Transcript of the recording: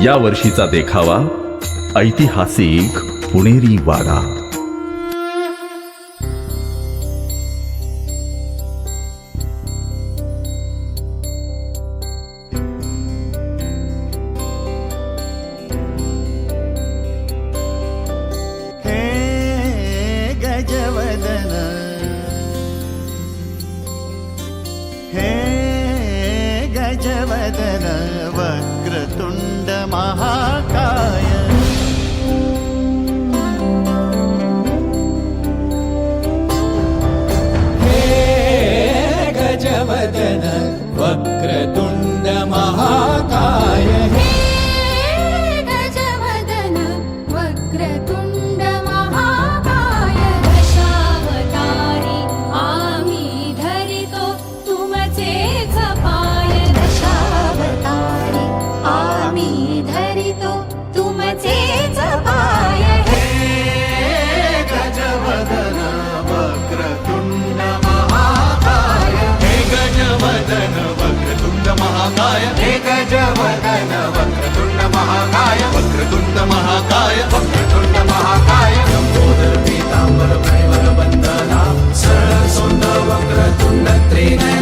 या वर्षीचा देखावा ऐतिहासिक पुणेरी वाडा. गजवदन हे गजवदन वक्रतुंड महाकाय हे गजवदन वक्रतुंड महाकाय हे गजवदन वक्रतुंड महाकाय दशावतारी आम्ही धरितो तुमचेच पाय दशावतारी आम्ही धरितो तुमचेच पाय हे गजवदन वक्रतुंड महाकाय हे गजवदन वक्रतुंड महाकाय हे गजवदन वक्रतुंड महाकाय वक्रतुंड महाकाय वक्रतुंड महाकाय लंबोदर पीतांबर परिवर वंदना सरळ सोंड वक्रतुंड त्रिनयन